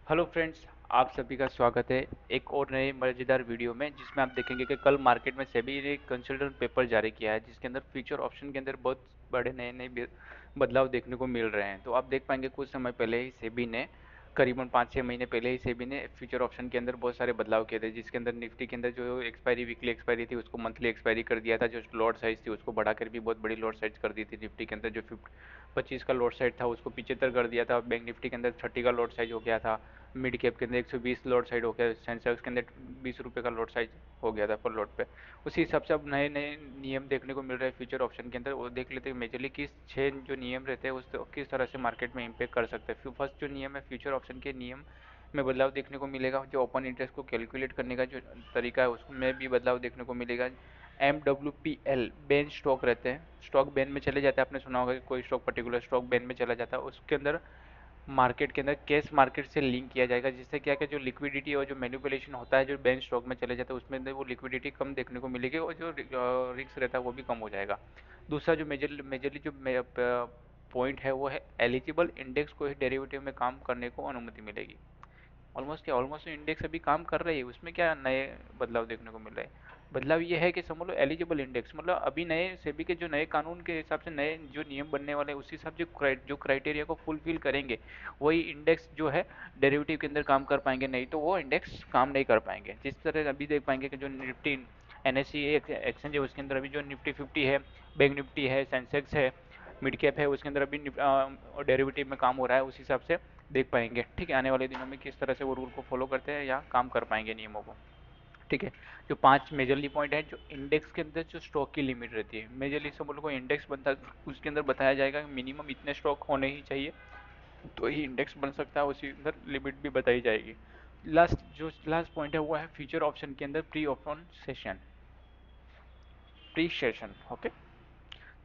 Hello friends, आप सभी का स्वागत है एक और नए मज़ेदार वीडियो में, जिसमें आप देखेंगे कि कल मार्केट में सेबी ने एक कंसल्टेंट पेपर जारी किया है, जिसके अंदर फ्यूचर ऑप्शन के अंदर बहुत बड़े नए नए बदलाव देखने को मिल रहे हैं। तो आप देख पाएंगे कुछ समय पहले ही सेबी ने, करीबन 5-6 महीने पहले ही सेबी ने फ्यूचर ऑप्शन के अंदर बहुत सारे बदलाव किए थे, जिसके अंदर निफ्टी के अंदर जो एक्सपायरी वीकली एक्सपायरी थी उसको मंथली एक्सपायरी कर दिया था। जो लॉट साइज थी उसको बढ़ाकर भी बहुत बड़ी लॉट साइज कर दी थी। निफ्टी के अंदर जो 25 का लॉट साइज था उसको 75 कर दिया था। बैंक निफ्टी के अंदर 30 का लॉट साइज हो गया था। मिड कैप के अंदर 120 लॉट साइड हो गया। सेंसेक्स के अंदर 20 रुपये का लॉट साइज हो गया था पर लॉट पे। उसी हिसाब से अब नए नए नियम देखने को मिल रहे हैं फ्यूचर ऑप्शन के अंदर। वो देख लेते हैं मेजरली किस 6 जो नियम रहते हैं उस किस तरह से मार्केट में इम्पेक्ट कर सकते हैं। फर्स्ट जो नियम है फ्यूचर ऑप्शन के नियम में बदलाव देखने को मिलेगा। जो ओपन इंटरेस्ट को कैलकुलेट करने का जो तरीका है उसमें भी बदलाव देखने को मिलेगा। MWPL बेन स्टॉक रहते हैं, स्टॉक बेन में चले जाते हैं। आपने सुना होगा कि कोई स्टॉक पर्टिकुलर स्टॉक बेन में चला जाता है, उसके अंदर मार्केट के अंदर कैश मार्केट से लिंक किया जाएगा, जिससे क्या कि जो लिक्विडिटी और जो मैनिपुलेशन होता है जो बेंच स्टॉक में चले जाता है उसमें अंदर वो लिक्विडिटी कम देखने को मिलेगी और जो रिस्क रहता है वो भी कम हो जाएगा। दूसरा जो मेजरली जो पॉइंट है वो है एलिजिबल इंडेक्स को ही डेरिवेटिव में काम करने को अनुमति मिलेगी। ऑलमोस्ट इंडेक्स अभी काम कर रही है, उसमें क्या नए बदलाव देखने को मिल रहे हैं। बदलाव ये है कि समझ लो एलिजिबल इंडेक्स मतलब अभी नए सेबी के जो नए कानून के हिसाब से नए जो नियम बनने वाले हैं उसी हिसाब से जो क्राइटेरिया को फुलफिल करेंगे वही इंडेक्स जो है डेरिवेटिव के अंदर काम कर पाएंगे, नहीं तो वो इंडेक्स काम नहीं कर पाएंगे। जिस तरह अभी देख पाएंगे कि जो निफ्टी NSE एक्सचेंज है उसके अंदर अभी जो निफ्टी 50 है, बैंक निफ्टी है, सेंसेक्स है, मिड कैप है, उसके अंदर अभी डेरिवेटिव में काम हो रहा है। उस हिसाब से देख पाएंगे ठीक है आने वाले दिनों में किस तरह से वो रूल को फॉलो करते हैं या काम कर पाएंगे नियमों को। ठीक है, जो 5 मेजरली पॉइंट है, जो इंडेक्स के अंदर जो स्टॉक की लिमिट रहती है मेजरली सब लोगों को इंडेक्स बनता है उसके अंदर बताया जाएगा कि मिनिमम इतने स्टॉक होने ही चाहिए तो ही इंडेक्स बन सकता है, उसी अंदर लिमिट भी बताई जाएगी। लास्ट पॉइंट है वो है फ्यूचर ऑप्शन के अंदर प्री सेशन। ओके,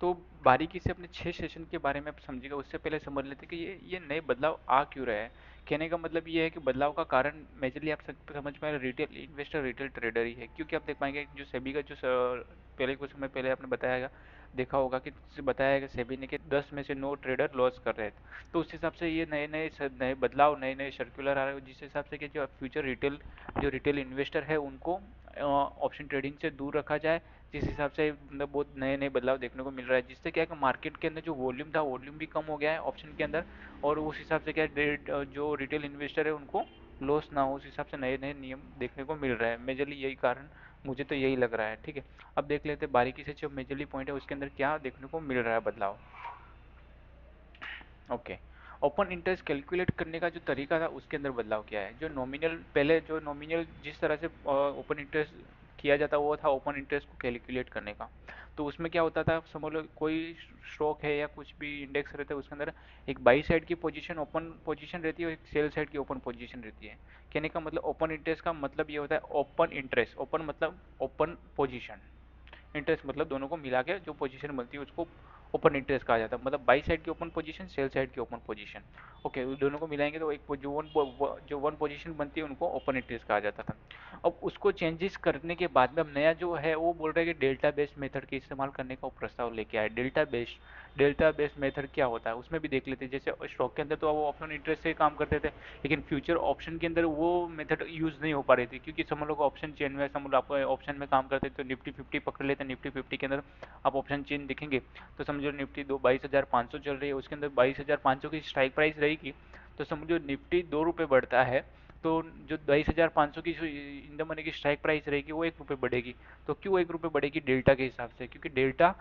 तो बारीकी से अपने 6 सेशन के बारे में आप समझिएगा। उससे पहले समझ लेते कि ये नए बदलाव आ क्यों रहे हैं। कहने का मतलब ये है कि बदलाव का कारण मेजरली आप समझ पाए रिटेल इन्वेस्टर रिटेल ट्रेडर ही है, क्योंकि आप देख पाएंगे जो सेबी का जो पहले कुछ समय पहले आपने बताया देखा होगा कि बताया कि सेबी ने कि 10 में से 9 ट्रेडर लॉस कर रहे थे। तो उस हिसाब से ये नए नए नए बदलाव नए नए सर्कुलर आ रहे हैं जिस हिसाब से कि जो फ्यूचर रिटेल जो रिटेल इन्वेस्टर है उनको ऑप्शन ट्रेडिंग से दूर रखा जाए। जिस हिसाब से मतलब बहुत नए नए बदलाव देखने को मिल रहा है, जिससे क्या है कि मार्केट के अंदर जो वॉल्यूम था वॉल्यूम भी कम हो गया है ऑप्शन के अंदर। और उस हिसाब से क्या जो रिटेल इन्वेस्टर है उनको लॉस ना हो, उस हिसाब से नए नए नियम देखने को मिल रहे हैं। मेजरली यही कारण मुझे तो यही लग रहा है। ठीक है, अब देख लेते हैं बारीकी से जो मेजरली पॉइंट है उसके अंदर क्या देखने को मिल रहा है बदलाव। ओके, ओपन इंटरेस्ट कैलकुलेट करने का जो तरीका था उसके अंदर बदलाव क्या है। जो नॉमिनल पहले जो नॉमिनल जिस तरह से ओपन इंटरेस्ट किया जाता वो था ओपन इंटरेस्ट को कैलकुलेट करने का। तो उसमें क्या होता था समझ लो कोई स्टॉक है या कुछ भी इंडेक्स रहता है उसके अंदर एक बाई साइड की पोजीशन ओपन पोजीशन रहती है और एक सेल साइड की ओपन पोजीशन रहती है। कहने का मतलब ओपन इंटरेस्ट का मतलब ये होता है ओपन इंटरेस्ट, ओपन मतलब ओपन पोजीशन, इंटरेस्ट मतलब दोनों को मिला के जो पोजीशन बनती है उसको ओपन इंटरेस्ट कहा जाता है। मतलब बाई साइड की ओपन पोजीशन सेल साइड की ओपन पोजीशन। ओके, दोनों को मिलाएंगे तो एक जो वन पोजीशन बनती है उनको ओपन इंटरेस्ट कहा जाता था। अब उसको चेंजेस करने के बाद में अब नया जो है वो बोल रहा है कि डेल्टा बेस्ड मेथड के इस्तेमाल करने का प्रस्ताव लेके आए। डेल्टा बेस्ड मेथड क्या होता है उसमें भी देख लेते हैं। जैसे स्टॉक के अंदर तो वो ओपन इंटरेस्ट से काम करते थे, लेकिन फ्यूचर ऑप्शन के अंदर वो मेथड यूज नहीं हो पा रही थी, क्योंकि सब लोग ऑप्शन चेन में सब लोग आप ऑप्शन में काम करते थे। तो निफ्टी 50 पकड़ लेते, निफ्टी 50 के अंदर आप ऑप्शन चेन देखेंगे तो समझो निफ्टी 22,500 चल रही है, उसके अंदर 22,500 की स्ट्राइक प्राइस रहेगी। तो समझो निफ्टी 2 रुपये बढ़ता है तो जो 22,500 की इन द मनी की स्ट्राइक प्राइस रहेगी वो 1 रुपये बढ़ेगी। तो क्यों 1 रुपये बढ़ेगी डेल्टा के हिसाब से, क्योंकि डेल्टा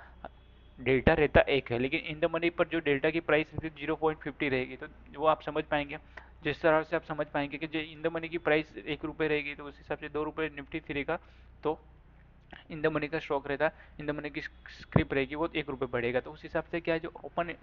डेल्टा रहता एक है लेकिन इन द मनी पर जो डेल्टा की प्राइस रहती है 0.50 रहेगी। तो वो आप समझ पाएंगे, जिस तरह से आप समझ पाएंगे कि जो इन द मनी की प्राइस 1 रुपये रहेगी तो उस हिसाब से 2 रुपये निफ्टी फिरेगा। तो इन द मनी का स्टॉक रहता है, इन द मनी की स्क्रिप रहेगी वो 1 रुपये बढ़ेगा। तो उस हिसाब से क्या है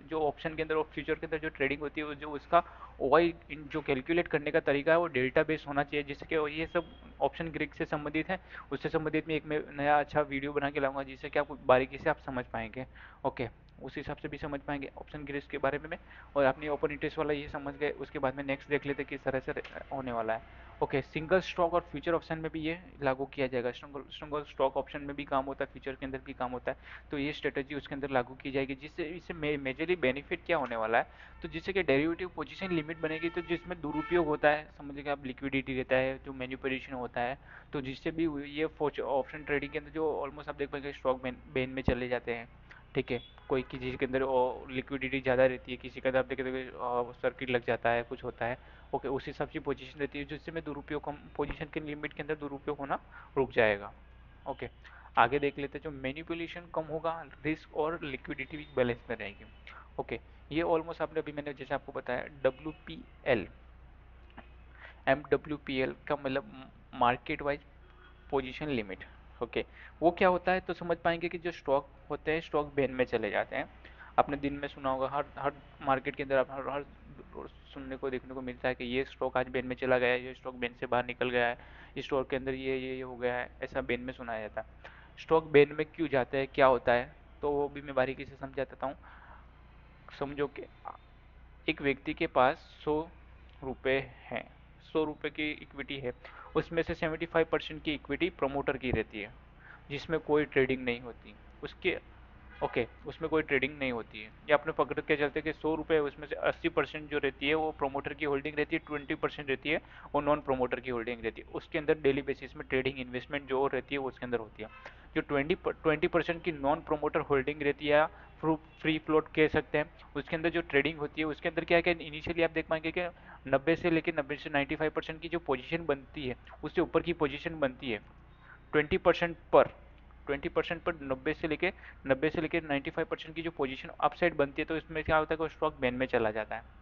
जो ऑप्शन के अंदर और फ्यूचर के अंदर जो ट्रेडिंग होती है जो उसका ओवाई जो कैलकुलेट करने का तरीका है वो डेल्टा बेस होना चाहिए, जिसके ये सब ऑप्शन ग्रिड से संबंधित है। उससे संबंधित में एक मैं नया अच्छा वीडियो बना के लाऊंगा जिससे कि आप बारीकी से आप समझ पाएंगे। ओके, उस हिसाब से भी समझ पाएंगे ऑप्शन की रिस्क के बारे में। और अपनी ओपन इंटरेस्ट वाला ये समझ गए, उसके बाद में नेक्स्ट देख लेते किस तरह से होने वाला है। ओके, सिंगल स्टॉक और फ्यूचर ऑप्शन में भी ये लागू किया जाएगा। सिंगल सिंगल स्टॉक ऑप्शन में भी काम होता है, फ्यूचर के अंदर भी काम होता है। तो ये स्ट्रेटेजी उसके अंदर लागू की जाएगी, जिससे इससे मेजरली बेनिफिट क्या होने वाला है, तो जिससे कि डेरिवेटिव पोजीशन लिमिट बनेगी, तो जिसमें दुरुपयोग होता है, समझिए कि आप लिक्विडिटी रहता है, जो मैनिपुलेशन होता है, तो जिससे भी ये ऑप्शन ट्रेडिंग के अंदर जो ऑलमोस्ट आप देख पाएंगे स्टॉक बेन में चले जाते हैं। ठीक है, कोई किसी के अंदर लिक्विडिटी ज़्यादा रहती है, किसी के अंदर आप देखिए सर्किट लग जाता है, कुछ होता है। ओके, उस हिसाब से पोजीशन रहती है, जिससे में दुरुपयोग कम, पोजीशन के लिमिट के अंदर दुरुपयोग होना रुक जाएगा। ओके, आगे देख लेते हैं। जो मैनिपुलेशन कम होगा, रिस्क और लिक्विडिटी भी बैलेंस में रहेगी। ओके, ये ऑलमोस्ट आपने अभी मैंने जैसे आपको बताया WPL, MWPL का मतलब market wise position limit. Okay, वो क्या होता है, तो समझ पाएंगे कि जो स्टॉक होते हैं स्टॉक बैन में चले जाते हैं। आपने दिन में सुना होगा, हर हर मार्केट के अंदर आप हर सुनने को देखने को मिलता है कि ये स्टॉक आज बैन में चला गया है, ये स्टॉक बैन से बाहर निकल गया है, इस स्टॉक के अंदर ये हो गया है, ऐसा बैन में सुनाया जाता है। स्टॉक बैन में क्यों जाता है, क्या होता है, तो वो भी मैं बारीकी से समझा देता हूँ। समझो कि एक व्यक्ति के पास 100 रुपये हैं, 100 रुपये की इक्विटी है, उसमें से 75% की इक्विटी प्रमोटर की रहती है, जिसमें कोई ट्रेडिंग नहीं होती उसके। ओके, उसमें कोई ट्रेडिंग नहीं होती है, या आपने पकड़ के चलते कि 100 रुपये उसमें से 80% जो रहती है वो प्रोमोटर की होल्डिंग रहती है, 20% रहती है वो नॉन प्रोमोटर की होल्डिंग रहती है। उसके अंदर डेली बेसिस में ट्रेडिंग इन्वेस्टमेंट जो रहती है वो उसके अंदर होती है। जो 20% की नॉन प्रोमोटर होल्डिंग रहती है, फ्री फ्लोट कह सकते हैं, उसके अंदर जो ट्रेडिंग होती है उसके अंदर क्या है कि इनिशियली आप देख पाएंगे कि 90 से 95% की जो पोजीशन बनती है, उससे ऊपर की पोजीशन बनती है 20% पर 20% पर 90 से लेके 95% की जो पोजीशन अपसाइड बनती है, तो इसमें क्या होता है कि स्टॉक बैन में चला जाता है।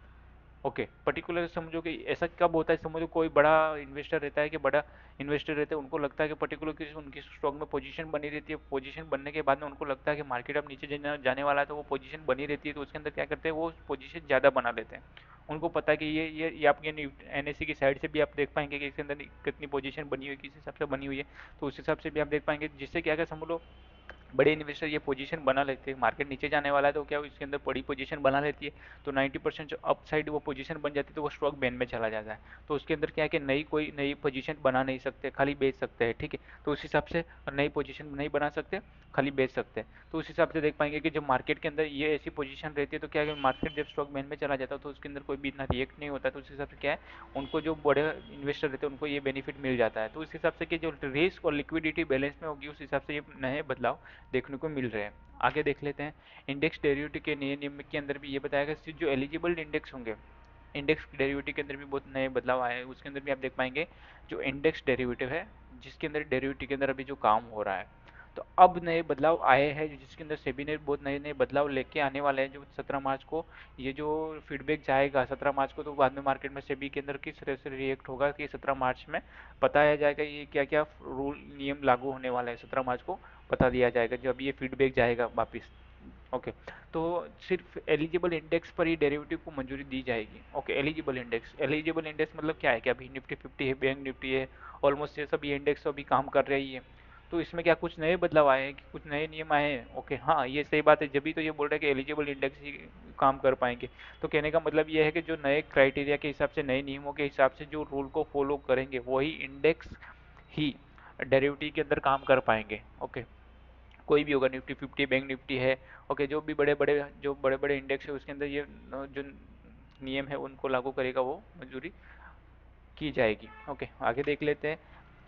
ओके, पर्टिकुलर समझो कि ऐसा कब होता है, समझो कोई बड़ा इन्वेस्टर रहता है, कि बड़ा इन्वेस्टर रहते हैं, उनको लगता है कि पर्टिकुलर किसी उनकी स्टॉक में पोजीशन बनी रहती है, पोजीशन बनने के बाद में उनको लगता है कि मार्केट अब नीचे जाने वाला है, तो वो पोजीशन बनी रहती है, तो उसके अंदर क्या करते हैं, वो पोजीशन ज़्यादा बना लेते हैं। उनको पता है कि ये आपके NSE की साइड से भी आप देख पाएंगे कि इसके अंदर कितनी पोजीशन बनी हुई है, किस हिसाब से बनी हुई है, तो उस हिसाब से भी आप देख पाएंगे, जिससे क्या समझ लो बड़े इन्वेस्टर ये पोजीशन बना लेते हैं, मार्केट नीचे जाने वाला है तो क्या इसके अंदर बड़ी पोजीशन बना लेती है, तो 90% जो अप साइड वो पोजीशन बन जाती है, तो वो स्टॉक बैन में चला जाता है। तो उसके अंदर क्या है कि कोई नई पोजीशन बना नहीं सकते, खाली बेच सकते हैं। ठीक है, तो उस हिसाब से नई पोजीशन नहीं बना सकते, खाली बेच सकते हैं। तो उस हिसाब से देख पाएंगे कि जब मार्केट के अंदर ये ऐसी पोजीशन रहती है, तो क्या है कि मार्केट जब स्टॉक बैन में चला जाता है तो उसके अंदर कोई भी इतना रिएक्ट नहीं होता, तो उस हिसाब से क्या है, उनको जो बड़े इन्वेस्टर रहते हैं उनको ये बेनिफिट मिल जाता है। तो उस हिसाब से कि जो रिस्क और लिक्विडिटी बैलेंस में होगी, उस हिसाब से ये नए बदलाव देखने को मिल रहे हैं। आगे देख लेते हैं। इंडेक्स डेरिवेटिव के नए नियम के अंदर भी ये बताया गया कि जो एलिजिबल इंडेक्स होंगे, इंडेक्स डेरिवेटिव के अंदर भी बहुत नए बदलाव आए हैं। उसके अंदर भी आप देख पाएंगे जो इंडेक्स डेरिवेटिव है, जिसके अंदर डेरिवेटिव के अंदर अभी जो काम हो रहा है, तो अब नए बदलाव आए हैं, जिसके अंदर सेबी ने बहुत नए नए बदलाव लेके आने वाले हैं। जो 17 मार्च को ये जो फीडबैक जाएगा 17 मार्च को, तो बाद में मार्केट में सेबी के अंदर किस तरह से रिएक्ट होगा कि 17 मार्च में बताया जाएगा ये क्या क्या रूल नियम लागू होने वाला है। 17 मार्च को बता दिया जाएगा जब ये फीडबैक जाएगा वापस। ओके, तो सिर्फ एलिजिबल इंडेक्स पर ही डेरिवेटिव को मंजूरी दी जाएगी। ओके, एलिजिबल इंडेक्स मतलब क्या है कि अभी निफ्टी 50 है, बैंक निफ्टी है, ऑलमोस्ट ये सभी इंडेक्स अभी काम कर रही है। तो इसमें क्या कुछ नए बदलाव आए हैं, कि कुछ नए नियम आए हैं। ओके, हाँ ये सही बात है, जब भी तो ये बोल रहे हैं कि एलिजिबल इंडेक्स ही काम कर पाएंगे। तो कहने का मतलब ये है कि जो नए क्राइटेरिया के हिसाब से, नए नियमों के हिसाब से जो रूल को फॉलो करेंगे, वही इंडेक्स ही डेरिवेटिव के अंदर काम कर पाएंगे। ओके, कोई भी होगा, निफ्टी 50, बैंक निफ्टी है। ओके, जो बड़े बड़े इंडेक्स है उसके अंदर ये जो नियम है उनको लागू करेगा, वो मंजूरी की जाएगी। ओके, आगे देख लेते हैं।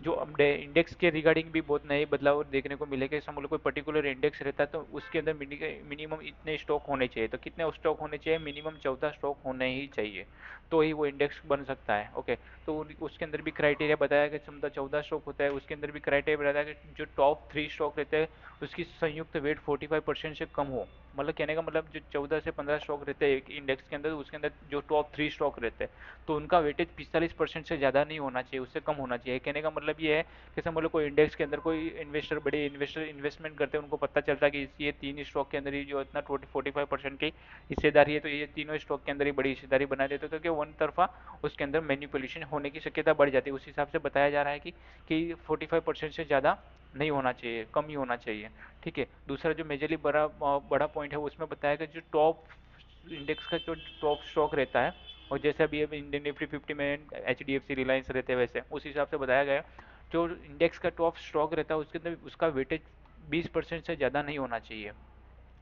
जो अब इंडेक्स के रिगार्डिंग भी बहुत नए बदलाव देखने को मिलेगा। समझ लो कोई पर्टिकुलर इंडेक्स रहता है, तो उसके अंदर मिनिमम इतने स्टॉक होने चाहिए, तो कितने स्टॉक होने चाहिए, मिनिमम 14 स्टॉक होने ही चाहिए, तो ही वो इंडेक्स बन सकता है। ओके, तो उसके अंदर भी क्राइटेरिया बताया कि क्षमता 14 स्टॉक होता है। उसके अंदर भी क्राइटेरिया बताया कि जो टॉप 3 स्टॉक रहते हैं उसकी संयुक्त वेट 45% से कम हो। मतलब कहने का मतलब जो 14 से 15 स्टॉक रहते हैं एक इंडेक्स के अंदर, उसके अंदर जो टॉप 3 स्टॉक रहते हैं, तो उनका वेटेज 45% से ज़्यादा नहीं होना चाहिए, उससे कम होना चाहिए। कहने का मतलब ये है कि समझ लो कोई इंडेक्स के अंदर कोई इन्वेस्टर, बड़े इन्वेस्टर इन्वेस्टमेंट करते हैं, उनको पता चलता है कि ये 3 स्टॉक के अंदर ही जो इतना 45% की हिस्सेदारी है, तो ये तीनों स्टॉक के अंदर ही बड़ी हिस्सेदारी बना देते, तो क्या वन तरफा उसके अंदर मैनिपुलेशन होने की शक्यता बढ़ जाती है। उस हिसाब से बताया जा रहा है कि 45% से ज़्यादा नहीं होना चाहिए, कम ही होना चाहिए। ठीक है, दूसरा जो मेजरली बड़ा पॉइंट है वो उसमें बताया गया, जो टॉप इंडेक्स का जो टॉप स्टॉक रहता है, और जैसे अभी इंडियन निफ्टी 50 में H D F C Reliance रहते हैं, वैसे उस हिसाब से बताया गया है, जो इंडेक्स का टॉप स्टॉक रहता है उसके अंदर उसका वेटेज 20% से ज़्यादा नहीं होना चाहिए,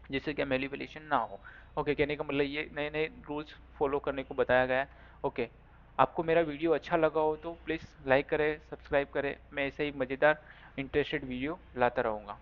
जिससे कि मैनिपुलेशन ना हो। ओके, कहने का मतलब ये नए नए रूल्स फॉलो करने को बताया गया है। ओके, आपको मेरा वीडियो अच्छा लगा हो तो प्लीज़ लाइक करें, सब्सक्राइब करें, मैं ऐसे ही मज़ेदार इंटरेस्टेड वीडियो लाता रहूँगा।